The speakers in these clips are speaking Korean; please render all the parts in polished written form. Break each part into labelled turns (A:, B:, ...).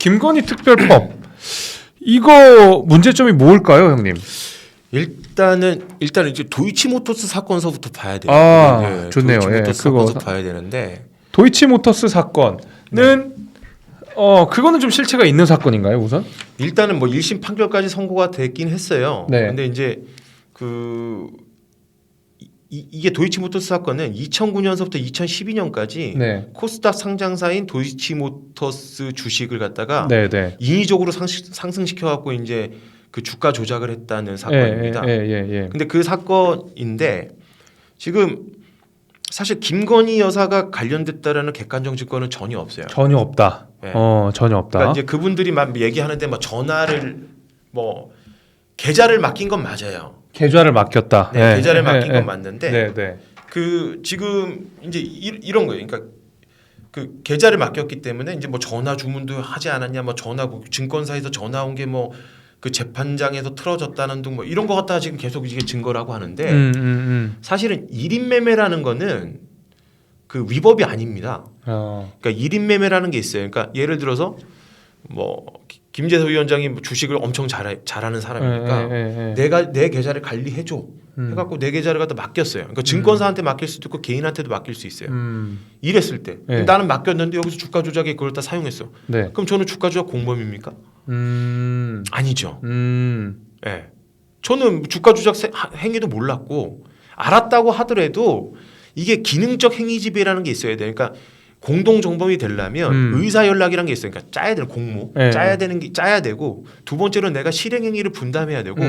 A: 김건희 특별법 이거 문제점이 뭘까요, 형님?
B: 일단은 이제 도이치모터스 사건서부터 봐야 돼요.
A: 아, 좋네요.
B: 도이치모터스
A: 그거
B: 사건서 봐야 되는데
A: 도이치모터스 사건은 그거는 좀 실체가 있는 사건인가요, 우선?
B: 일단은 뭐 1심 판결까지 선고가 됐긴 했어요.
A: 네.
B: 근데 이제 이게 도이치모터스 사건은 2009년서부터 2012년까지
A: 네.
B: 코스닥 상장사인 도이치모터스 주식을 갖다가
A: 네.
B: 인위적으로 상승시켜 갖고 이제 그 주가 조작을 했다는 사건입니다.
A: 예.
B: 근데 그 사건인데 지금 사실 김건희 여사가 관련됐다라는 객관적 증거는 전혀 없어요.
A: 전혀 없다.
B: 네.
A: 전혀 없다.
B: 그러니까 이제 그분들이 막 얘기하는데 뭐 전화를 뭐 계좌를 맡긴 건 맞아요.
A: 계좌를 맡겼다.
B: 네, 계좌를 맡긴 건 맞는데
A: 네.
B: 그 지금 이제 이런 거예요. 그러니까 그 계좌를 맡겼기 때문에 이제 뭐 전화 주문도 하지 않았냐, 뭐 전화 증권사에서 전화 온 게 뭐 그 재판장에서 틀어졌다는 등 뭐 이런 거 갖다가 지금 계속 이게 증거라고 하는데 사실은 1인 매매라는 거는 그 위법이 아닙니다. 그러니까 1인 매매라는 게 있어요. 그러니까 예를 들어서 뭐 김재섭 위원장이 주식을 엄청 잘하는 사람이니까 내가 내 계좌를 관리해줘 해갖고 내 계좌를 갖다 맡겼어요. 그러니까 증권사한테 맡길 수도 있고 개인한테도 맡길 수 있어요. 이랬을 때 나는 맡겼는데 여기서 주가 조작에 그걸 다 사용했어. 그럼 저는 주가 조작 공범입니까? 아니죠. 네. 저는 주가 조작 행위도 몰랐고 알았다고 하더라도 이게 기능적 행위 지배라는 게 있어야 돼요. 그러니까 공동 정범이 되려면 의사 연락이라는 게 있어요. 그러니까 짜야 될 공모, 짜야 되는 게 짜야 되고 두 번째로 내가 실행 행위를 분담해야 되고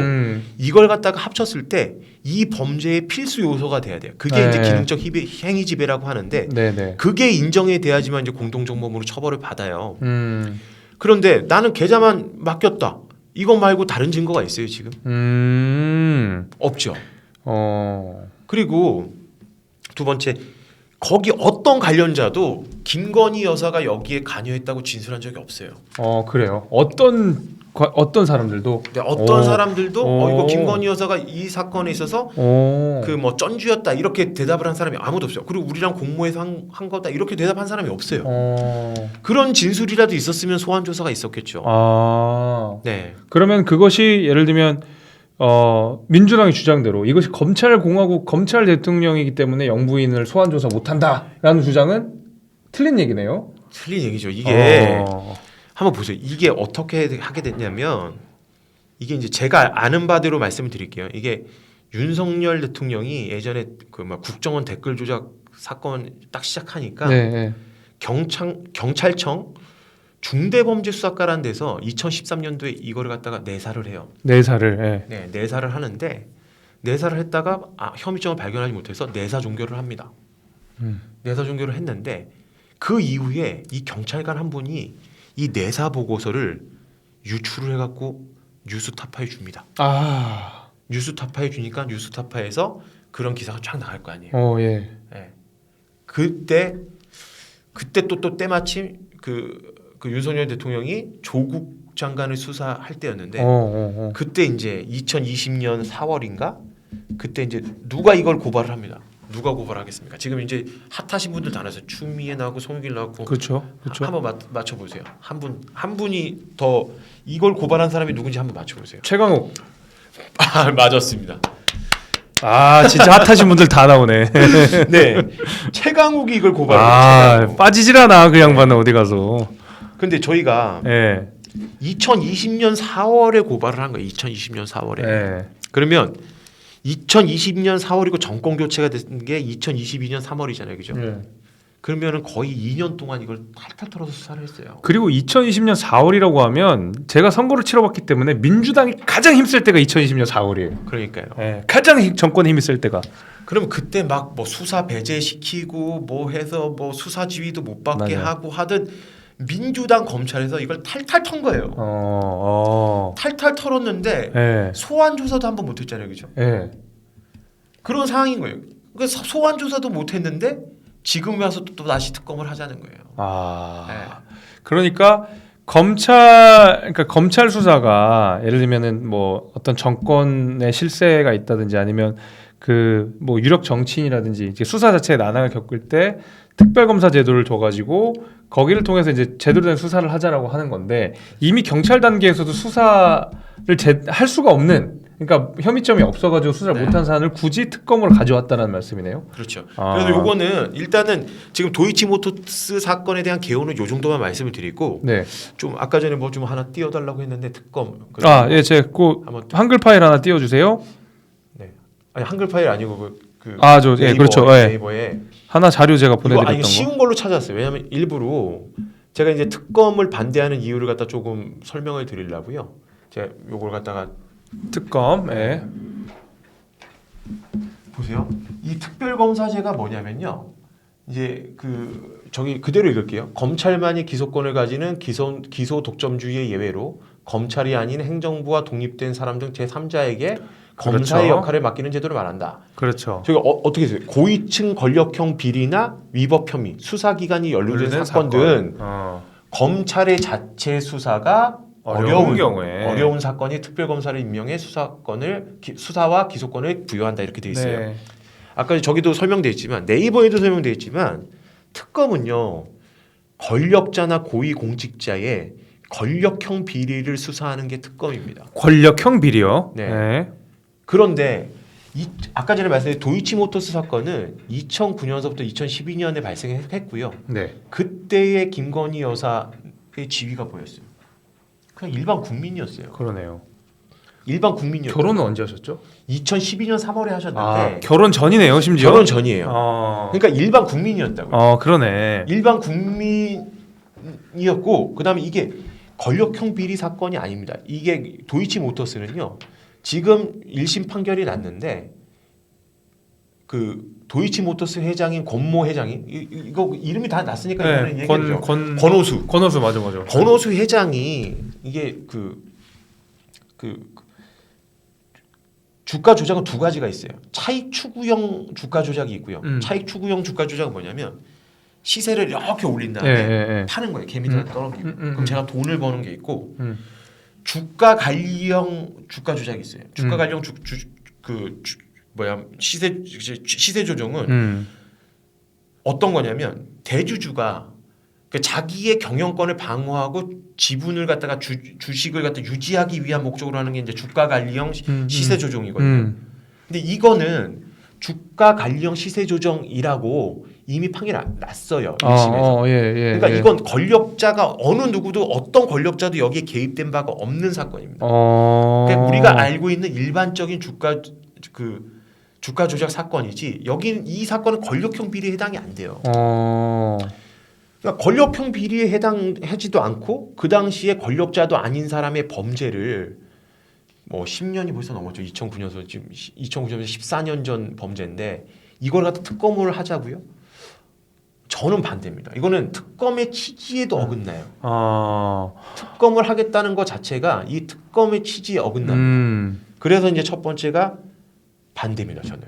B: 이걸 갖다가 합쳤을 때 이 범죄의 필수 요소가 돼야 돼요. 그게 이제 기능적 행위 지배라고 하는데 그게 인정이 돼야지만 이제 공동 정범으로 처벌을 받아요. 그런데 나는 계좌만 맡겼다. 이것 말고 다른 증거가 있어요 지금? 없죠. 그리고 두 번째. 거기 어떤 관련자도 김건희 여사가 여기에 관여했다고 진술한 적이 없어요.
A: 그래요. 어떤 사람들도
B: 네, 어떤 사람들도 이거 김건희 여사가 이 사건에 있어서 그 뭐 쩐주였다 이렇게 대답을 한 사람이 아무도 없어요. 그리고 우리랑 공모해서 한 거다 이렇게 대답한 사람이 없어요. 그런 진술이라도 있었으면 소환 조사가 있었겠죠. 네.
A: 그러면 그것이 예를 들면 민주당의 주장대로 이것이 검찰공화국 검찰 대통령이기 때문에 영부인을 소환 조사 못한다라는 주장은 틀린 얘기네요.
B: 틀린 얘기죠. 이게 한번 보세요. 이게 어떻게 하게 됐냐면 이게 이제 제가 아는 바대로 말씀을 드릴게요. 이게 윤석열 대통령이 예전에 그 막 국정원 댓글 조작 사건 딱 시작하니까 경찰청 중대범죄수사과라는 데서 2013년도에 이거를 갖다가 내사를 해요. 내사를 하는데 내사를 했다가 혐의점을 발견하지 못해서 내사 종결을 합니다. 내사 종결을 했는데 그 이후에 이 경찰관 한 분이 이 내사 보고서를 유출을 해갖고 뉴스타파에 줍니다. 뉴스타파에 주니까 뉴스타파에서 그런 기사가 쫙 나갈 거 아니에요. 예. 그때 또 때마침 그 윤석열 대통령이 조국 장관을 수사할 때였는데 그때 이제 2020년 4월인가 그때 이제 누가 이걸 고발을 합니다. 누가 고발하겠습니까? 지금 이제 핫하신 분들 다 나서 추미애 나오고 송길 나오고
A: 그렇죠.
B: 한번 맞춰 보세요. 한 분이 더 이걸 고발한 사람이 누군지 한번 맞춰 보세요.
A: 최강욱.
B: 맞았습니다.
A: 진짜 핫하신 분들 다 나오네.
B: 네. 최강욱이 이걸 고발했어요.
A: 빠지질 않아 그 양반은 어디 가서.
B: 근데 저희가 2020년 4월에 고발을 한 거예요. 2020년 4월에. 그러면 2020년 4월이고 정권 교체가 된 게 2022년 3월이잖아요. 그죠? 그러면은 거의 2년 동안 이걸 탈탈 털어서 수사를 했어요.
A: 그리고 2020년 4월이라고 하면 제가 선거를 치러봤기 때문에 민주당이 가장 힘쓸 때가 2020년 4월이에요.
B: 그러니까요.
A: 가장 정권에 힘이 쓸 때가.
B: 그럼 그때 막 뭐 수사 배제시키고 뭐 해서 뭐 수사 지휘도 못 받게 하고 하든 민주당 검찰에서 이걸 탈탈 턴 거예요. 탈탈 털었는데 소환 조사도 한번 못했잖아요, 그죠? 그런 상황인 거예요. 그러니까 소환 조사도 못했는데 지금 와서 또 다시 특검을 하자는 거예요.
A: 그러니까 검찰 수사가 예를 들면은 뭐 어떤 정권의 실세가 있다든지 아니면 그 뭐 유력 정치인이라든지 이제 수사 자체에 난항을 겪을 때 특별검사 제도를 둬가지고 거기를 통해서 이제 제대로 된 수사를 하자라고 하는 건데 이미 경찰 단계에서도 수사를 할 수가 없는 그러니까 혐의점이 없어가지고 수사를
B: 네.
A: 못한 사안을 굳이 특검으로 가져왔다는 말씀이네요.
B: 그렇죠.
A: 아.
B: 그래서 요거는 일단은 지금 도이치모터스 사건에 대한 개요는 요 정도만 말씀을 드리고
A: 네.
B: 좀 아까 전에 뭐 좀 하나 띄워달라고 했는데 특검.
A: 예, 제가 그
B: 한번
A: 한글 파일 하나 띄워주세요.
B: 네. 아니 한글 파일 아니고
A: 예, 그렇죠. 예.
B: 네이버에
A: 하나 자료 제가
B: 이거
A: 보내드렸던 거.
B: 쉬운 걸로 찾았어요. 왜냐하면 일부러 제가 이제 특검을 반대하는 이유를 갖다 조금 설명을 드리려고요. 제가 요걸 갖다가
A: 특검. 예.
B: 보세요. 이 특별검사제가 뭐냐면요. 이제 저기 그대로 읽을게요. 검찰만이 기소권을 가지는 기소 독점주의의 예외로 검찰이 아닌 행정부와 독립된 사람 등 제3자에게 검사의
A: 그렇죠.
B: 역할을 맡기는 제도를 말한다.
A: 그렇죠.
B: 저기 어떻게 해요? 고위층 권력형 비리나 위법 혐의, 수사기관이 연루된 사건 등 검찰의 자체 수사가 어려운 사건이 특별검사를 임명해 수사와 기소권을 부여한다 이렇게 돼 있어요.
A: 네.
B: 아까 저기도 설명돼 있지만 네이버에도 설명돼 있지만 특검은요 권력자나 고위공직자의 권력형 비리를 수사하는 게 특검입니다.
A: 권력형 비리요.
B: 네.
A: 네.
B: 그런데 아까 전에 말씀드린 도이치모터스 사건은 2009년서부터 2012년에 발생했고요.
A: 네.
B: 그때의 김건희 여사의 지위가 보였어요. 그냥 일반 국민이었어요.
A: 그러네요.
B: 일반 국민이었어요.
A: 결혼은 언제 하셨죠?
B: 2012년 3월에 하셨는데
A: 결혼 전이네요, 심지어.
B: 결혼 전이에요. 그러니까 일반 국민이었다고요.
A: 그러네.
B: 일반 국민이었고 그다음에 이게 권력형 비리 사건이 아닙니다. 이게 도이치모터스는요. 지금 1심 판결이 났는데 그 도이치모터스 회장인 권모 회장이 이거 이름이 다 났으니까 이거는 얘기하죠. 권오수
A: 맞아.
B: 권오수 회장이 이게 주가 조작은 두 가지가 있어요. 차익 추구형 주가 조작이 있고요. 차익 추구형 주가 조작은 뭐냐면 시세를 이렇게 올린 다음에 파는 거예요. 개미들한테 떠넘기고. 그럼 제가 돈을 버는 게 있고 주가 관리형 주가 조작이 있어요. 주가 관리형 시세 조정은 어떤 거냐면 대주주가 자기의 경영권을 방어하고 지분을 갖다가 주식을 갖다 유지하기 위한 목적으로 하는 게 이제 주가 관리형 시세 조정이거든요. 근데 이거는 주가 관리형 시세 조정이라고 이미 판결이 났어요. 1심에서. 그러니까 이건 권력자가 어느 누구도 어떤 권력자도 여기에 개입된 바가 없는 사건입니다. 그러니까 우리가 알고 있는 일반적인 주가 조작 사건이지 여기는 이 사건은 권력형 비리에 해당이 안 돼요. 그러니까 권력형 비리에 해당하지도 않고 그 당시에 권력자도 아닌 사람의 범죄를 뭐 10년이 벌써 넘었죠. 2009년에서 지금 2009년에서 14년 전 범죄인데 이걸 갖다 특검을 하자고요? 저는 반대입니다. 이거는 특검의 취지에도 어긋나요. 특검을 하겠다는 것 자체가 이 특검의 취지에 어긋납니다. 그래서 이제 첫 번째가 반대입니다. 저는.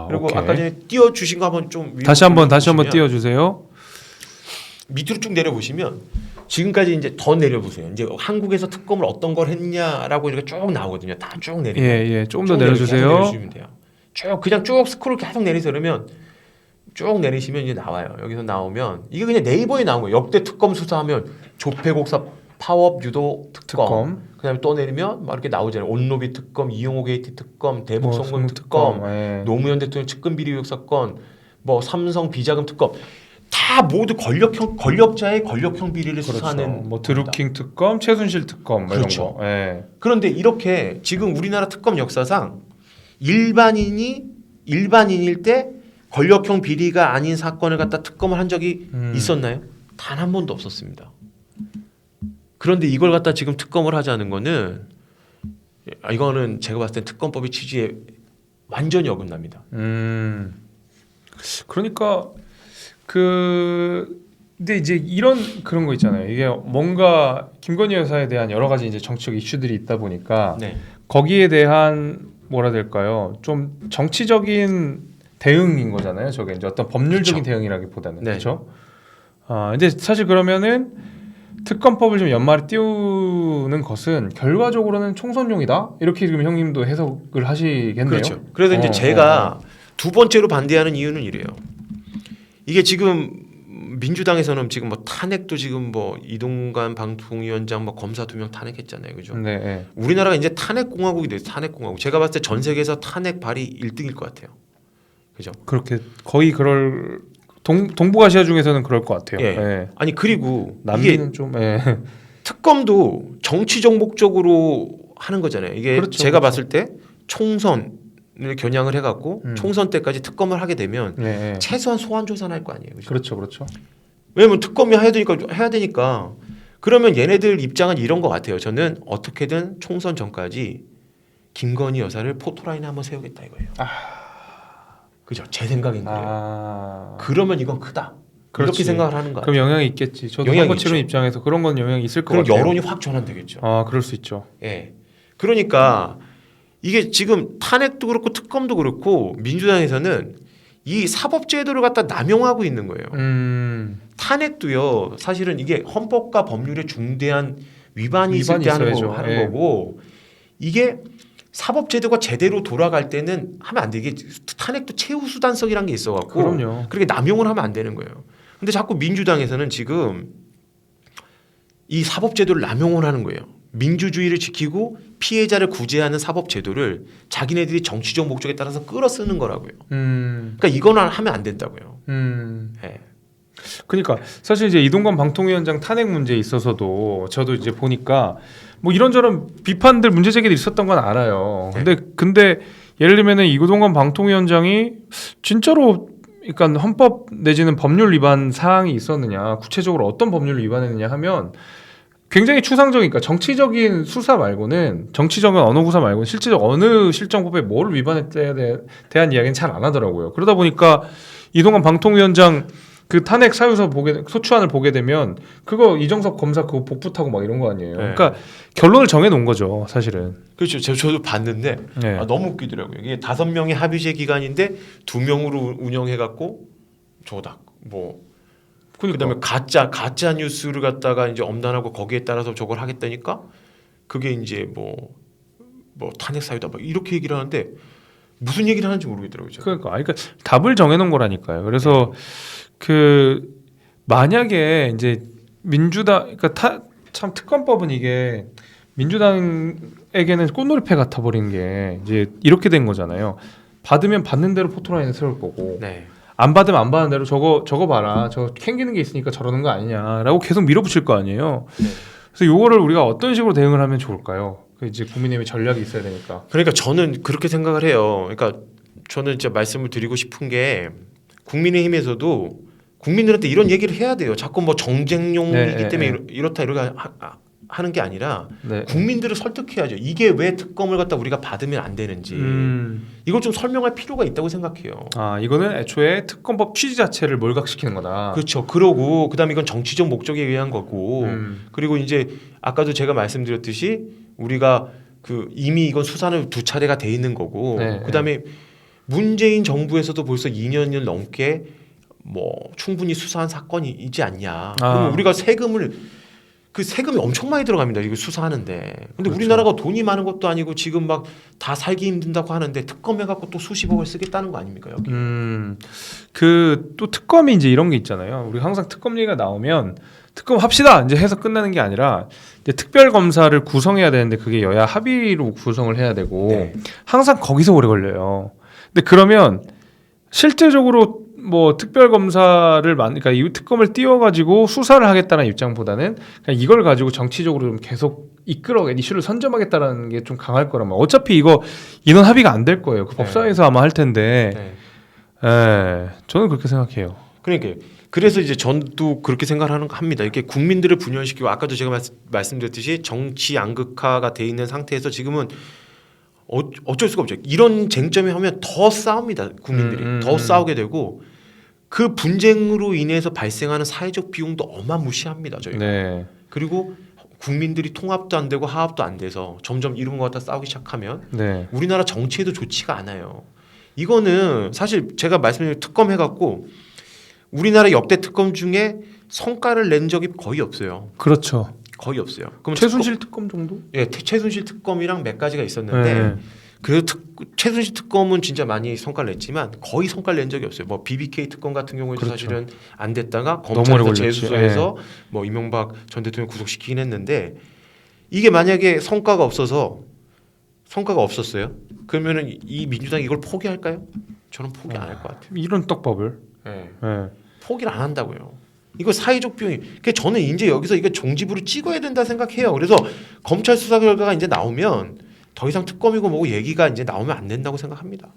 B: 그리고
A: 오케이.
B: 아까 전에 띄워주신 거 한번 좀
A: 다시 한번 띄워주세요.
B: 밑으로 쭉 내려보시면 지금까지 이제 더 내려보세요. 이제 한국에서 특검을 어떤 걸 했냐라고 이렇게 쭉 나오거든요. 다 쭉 내리면.
A: 조금 더 내려주세요.
B: 내려주시면 돼요. 그냥 쭉 스크롤 계속 내리세요. 그러면 쭉 내리시면 이제 나와요. 여기서 나오면 이게 그냥 네이버에 나온 거예요. 역대 특검 수사하면 조폐곡사 파업 유도 특검. 그다음에 또 내리면 막 이렇게 나오잖아요. 온로비 특검, 이용호 게이트 특검, 대북 송금 특검, 노무현 대통령 측근 비리 의혹 사건, 뭐 삼성 비자금 특검. 다 모두 권력자의 권력형 비리를 수사하는
A: 뭐 드루킹 특검, 최순실 특검 뭐
B: 그렇죠.
A: 이런 거.
B: 그런데 이렇게 지금 우리나라 특검 역사상 일반인일 때 권력형 비리가 아닌 사건을 갖다 특검을 한 적이 있었나요? 단 한 번도 없었습니다. 그런데 이걸 갖다 지금 특검을 하자는 거는 이거는 제가 봤을 땐 특검법의 취지에 완전히 어긋납니다.
A: 그러니까 근데 이제 그런 거 있잖아요. 이게 뭔가 김건희 여사에 대한 여러 가지 이제 정치적 이슈들이 있다 보니까 거기에 대한 뭐라 해야 될까요? 좀 정치적인 대응인 거잖아요. 저게 이제 어떤 법률적인 대응이라기보다는 그렇죠. 근데 사실 그러면은 특검법을 좀 연말에 띄우는 것은 결과적으로는 총선용이다 이렇게 지금 형님도 해석을 하시겠네요.
B: 그렇죠. 그래서 이제
A: 어,
B: 제가 두 번째로 반대하는 이유는 이래요. 이게 지금 민주당에서는 지금 뭐 탄핵도 지금 뭐 이동관 방통위원장 뭐 검사 2명 탄핵했잖아요, 그죠?
A: 네, 네.
B: 우리나라가 이제 탄핵 공화국이 됐어요. 탄핵 공화국. 제가 봤을 때 전 세계에서 탄핵 발이 1등일 것 같아요. 그죠?
A: 그렇게 거의 그럴 동북아시아 중에서는 그럴 것 같아요.
B: 예.
A: 예.
B: 아니 그리고 이게
A: 남미는 좀 예.
B: 특검도 정치적 목적으로 하는 거잖아요. 이게
A: 그렇죠,
B: 제가
A: 그렇죠.
B: 봤을 때 총선을 겨냥을 해갖고 총선 때까지 특검을 하게 되면
A: 예, 예.
B: 최소한 소환 조사는 할 거 아니에요. 그죠?
A: 그렇죠, 그렇죠.
B: 왜냐면 특검이 해야 되니까 그러면 얘네들 입장은 이런 것 같아요. 저는 어떻게든 총선 전까지 김건희 여사를 포토라인에 한번 세우겠다 이거예요. 그죠? 제 생각인 거예요. 그러면 이건 크다.
A: 그렇지.
B: 이렇게 생각을 하는 거
A: 그럼
B: 같아요.
A: 영향이 있겠지. 저도
B: 영향이
A: 선거 치르는
B: 있죠.
A: 입장에서 그런 건 영향이 있을 것
B: 그럼
A: 같아요.
B: 여론이 확 전환되겠죠.
A: 그럴 수 있죠.
B: 예. 그러니까 이게 지금 탄핵도 그렇고 특검도 그렇고 민주당에서는 이 사법제도를 갖다 남용하고 있는 거예요. 탄핵도요. 사실은 이게 헌법과 법률에 중대한 위반이 있을 때 하는
A: 예.
B: 거고 이게 사법제도가 제대로 돌아갈 때는 하면 안 돼. 이게 탄핵도 최우수단석이라는 게 있어갖고
A: 그럼요.
B: 그렇게 남용을 하면 안 되는 거예요. 근데 자꾸 민주당에서는 지금 이 사법제도를 남용을 하는 거예요. 민주주의를 지키고 피해자를 구제하는 사법제도를 자기네들이 정치적 목적에 따라서 끌어쓰는 거라고요. 그러니까 이거는 하면 안 된다고요. 예.
A: 그러니까 사실 이제 이동관 방통위원장 탄핵 문제에 있어서도 저도 이제 보니까 뭐 이런저런 비판들 문제 제기도 있었던 건 알아요. 근데 예를 들면은 이동관 방통위원장이 진짜로 그러니까 헌법 내지는 법률 위반 사항이 있었느냐, 구체적으로 어떤 법률을 위반했느냐 하면 굉장히 추상적이니까 정치적인 수사 말고는 정치적인 언어 구사 말고는 실제적 어느 실정법에 뭘 위반했다에 대한 이야기는 잘 안 하더라고요. 그러다 보니까 이동관 방통위원장 그 탄핵 사유서 소추안을 보게 되면 그거 이정섭 검사 그거 복부 타고 막 이런 거 아니에요.
B: 네.
A: 그러니까 결론을 정해 놓은 거죠, 사실은.
B: 그렇죠. 저도 봤는데
A: 네.
B: 너무 웃기더라고요. 이게 5명의 합의제 기간인데 2명으로 운영해갖고 저다 뭐 그다음에 가짜 뉴스를 갖다가 이제 엄단하고 거기에 따라서 저걸 하겠다니까 그게 이제 뭐 탄핵 사유다 막 이렇게 얘기를 하는데 무슨 얘기를 하는지 모르겠더라고요. 제가.
A: 그러니까 답을 정해 놓은 거라니까요. 그래서 그 만약에 이제 민주당 그러니까 참 특검법은 이게 민주당에게는 꽃놀이패 같아 버린 게 이제 이렇게 된 거잖아요. 받으면 받는 대로 포토라인을 세울 거고
B: 네.
A: 안 받으면 안 받는 대로 저거 봐라. 저 캥기는 게 있으니까 저러는 거 아니냐라고 계속 밀어붙일 거 아니에요.
B: 네.
A: 그래서 요거를 우리가 어떤 식으로 대응을 하면 좋을까요? 그 이제 국민의힘의 전략이 있어야 되니까.
B: 그러니까 저는 그렇게 생각을 해요. 그러니까 저는 진짜 말씀을 드리고 싶은 게 국민의힘에서도 국민들한테 이런 얘기를 해야 돼요. 자꾸 뭐 정쟁용이기 때문에 이렇다 이렇게 하는 게 아니라 국민들을 설득해야죠. 이게 왜 특검을 갖다 우리가 받으면 안 되는지 이걸 좀 설명할 필요가 있다고 생각해요.
A: 이거는 애초에 특검법 취지 자체를 몰각시키는 거다.
B: 그렇죠. 그러고 그다음에 이건 정치적 목적에 의한 거고 그리고 이제 아까도 제가 말씀드렸듯이 우리가 그 이미 이건 수사는 2차례가 돼 있는 거고 그다음에 문재인 정부에서도 벌써 2년을 넘게 뭐 충분히 수사한 사건이지 않냐. 그러면 우리가 세금이 엄청 많이 들어갑니다. 이거 수사하는데. 근데
A: 그렇죠.
B: 우리나라가 돈이 많은 것도 아니고 지금 막 다 살기 힘든다고 하는데 특검해 갖고 또 수십억을 쓰겠다는 거 아닙니까, 여기?
A: 그 또 특검이 이제 이런 게 있잖아요. 우리 항상 특검 얘기가 나오면 특검 합시다 이제 해서 끝나는 게 아니라 이제 특별 검사를 구성해야 되는데 그게 여야 합의로 구성을 해야 되고 항상 거기서 오래 걸려요. 근데 그러면 실제적으로 뭐 특별 검사를 그러니까 이 특검을 띄워가지고 수사를 하겠다는 입장보다는 그냥 이걸 가지고 정치적으로 좀 계속 이슈를 선점하겠다는 게 좀 강할 거라면 어차피 이거 인원 합의가 안 될 거예요. 그 법사위에서 아마 할 텐데. 저는 그렇게 생각해요.
B: 그러니까 그래서 이제 전도 그렇게 생각을 합니다. 이렇게 국민들을 분열시키고 아까도 제가 말씀드렸듯이 정치 양극화가 돼 있는 상태에서 지금은 어쩔 수가 없죠. 이런 쟁점이 하면 더 싸웁니다. 국민들이 더 싸우게 되고 그 분쟁으로 인해서 발생하는 사회적 비용도 어마무시합니다. 저희가. 그리고 국민들이 통합도 안 되고 화합도 안 돼서 점점 이런 거 갖다 싸우기 시작하면 우리나라 정치에도 좋지가 않아요. 이거는 사실 제가 말씀드린 특검 해갖고 우리나라 역대 특검 중에 성과를 낸 적이 거의 없어요.
A: 그렇죠.
B: 거의 없어요. 그럼
A: 최순실 특검 정도?
B: 최순실 특검이랑 몇 가지가 있었는데
A: 네.
B: 그 최순실 특검은 진짜 많이 성과를 냈지만 거의 성과를 낸 적이 없어요. 뭐 BBK 특검 같은 경우에도
A: 그렇죠.
B: 사실은 안 됐다가
A: 너무 오래
B: 검찰에서
A: 걸렸지.
B: 재수사해서 뭐 이명박 전 대통령 구속시키긴 했는데 이게 만약에 성과가 없었어요. 그러면은 이 민주당이 이걸 포기할까요? 저는 포기 안 할 것 같아요.
A: 이런 떡밥을.
B: 네.
A: 네.
B: 포기를 안 한다고요. 이거 사회적 비용이. 그러니까 저는 이제 여기서 이거 종지부를 찍어야 된다 생각해요. 그래서 검찰 수사 결과가 이제 나오면 더 이상 특검이고 뭐고 얘기가 이제 나오면 안 된다고 생각합니다.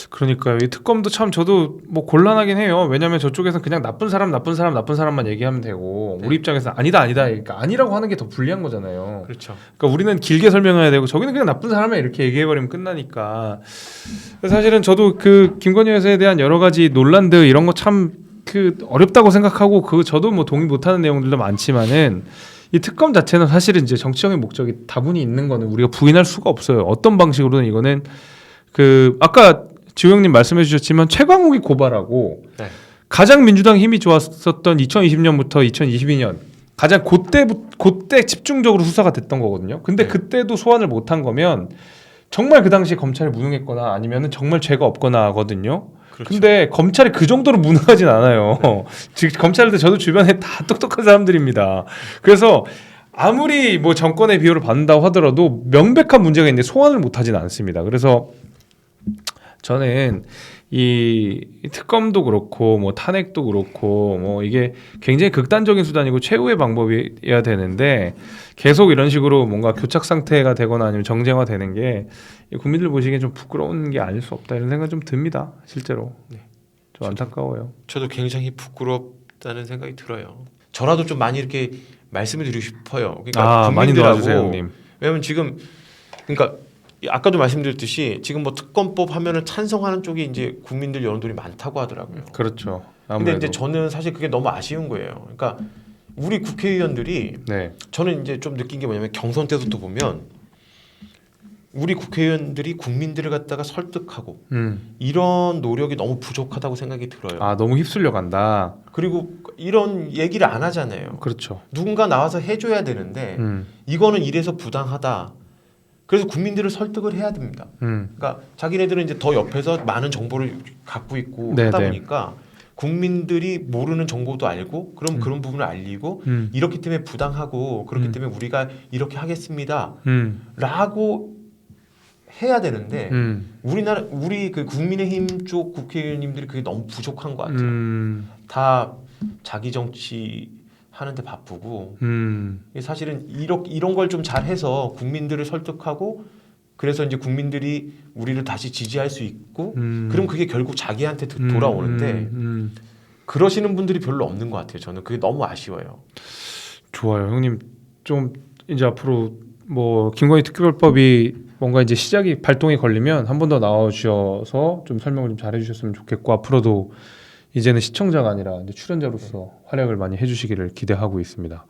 A: 그러니까요. 이 특검도 참 저도 뭐 곤란하긴 해요. 왜냐하면 저쪽에서는 그냥 나쁜 사람만 얘기하면 되고
B: 네.
A: 우리 입장에서는 아니다. 그러니까 아니라고 하는 게 더 불리한 거잖아요.
B: 그렇죠.
A: 그러니까 우리는 길게 설명해야 되고 저기는 그냥 나쁜 사람이야 이렇게 얘기해버리면 끝나니까. 사실은 저도 그 김건희 여사에 대한 여러 가지 논란들 이런 거 참 그 어렵다고 생각하고 그 저도 뭐 동의 못하는 내용들도 많지만은 이 특검 자체는 사실은 이제 정치적인 목적이 다분히 있는 거는 우리가 부인할 수가 없어요. 어떤 방식으로든 이거는 그 아까 지호영님 말씀해 주셨지만 최광욱이 고발하고
B: 네.
A: 가장 민주당 힘이 좋았었던 2020년부터 2022년 가장 그때 집중적으로 수사가 됐던 거거든요. 근데
B: 네.
A: 그때도 소환을 못한 거면 정말 그 당시 검찰이 무능했거나 아니면은 정말 죄가 없거나 하거든요.
B: 그렇죠.
A: 근데 검찰이 그 정도로 무능하진 않아요. 지금 검찰들 저도 주변에 다 똑똑한 사람들입니다. 그래서 아무리 뭐 정권의 비호를 받는다고 하더라도 명백한 문제가 있는데 소환을 못하진 않습니다. 그래서 저는 이 특검도 그렇고 뭐 탄핵도 그렇고 뭐 이게 굉장히 극단적인 수단이고 최후의 방법이어야 되는데 계속 이런 식으로 뭔가 교착 상태가 되거나 아니면 정쟁화되는 게 국민들 보시기엔 좀 부끄러운 게 아닐 수 없다 이런 생각 좀 듭니다. 실제로.
B: 네.
A: 좀 안타까워요.
B: 저도 굉장히 부끄럽다는 생각이 들어요. 저라도 좀 많이 이렇게 말씀을 드리고 싶어요. 그러니까
A: 많이
B: 국민들하고
A: 도와주세요, 형님.
B: 왜냐면 지금 그러니까 아까도 말씀드렸듯이 지금 뭐 특검법 하면은 찬성하는 쪽이 이제 국민들 여론들이 많다고 하더라고요.
A: 그렇죠.
B: 근데
A: 아무래도.
B: 이제 저는 사실 그게 너무 아쉬운 거예요. 그러니까 우리 국회의원들이
A: 네.
B: 저는 이제 좀 느낀 게 뭐냐면 경선 때부터 보면 우리 국회의원들이 국민들을 갖다가 설득하고 이런 노력이 너무 부족하다고 생각이 들어요.
A: 너무 휩쓸려 간다.
B: 그리고 이런 얘기를 안 하잖아요.
A: 그렇죠.
B: 누군가 나와서 해줘야 되는데 이거는 이래서 부당하다. 그래서 국민들을 설득을 해야 됩니다. 그러니까 자기네들은 이제 더 옆에서 많은 정보를 갖고 있고 하다 보니까 국민들이 모르는 정보도 알고 그럼 그런 부분을 알리고 이렇기 때문에 부당하고 그렇기 때문에 우리가 이렇게 하겠습니다. 라고 해야 되는데 우리 그 국민의힘 쪽 국회의원님들이 그게 너무 부족한 것 같아요. 다 자기 정치 하는데 바쁘고 사실은 이런 걸 좀 잘해서 국민들을 설득하고 그래서 이제 국민들이 우리를 다시 지지할 수 있고 그럼 그게 결국 자기한테 돌아오는데 그러시는 분들이 별로 없는 것 같아요. 저는 그게 너무 아쉬워요.
A: 좋아요, 형님. 좀 이제 앞으로 뭐 김건희 특별법이 뭔가 이제 시작이 발동이 걸리면 한 번 더 나와주셔서 좀 설명을 좀 잘해주셨으면 좋겠고 앞으로도 이제는 시청자가 아니라 이제 출연자로서 활약을 많이 해주시기를 기대하고 있습니다.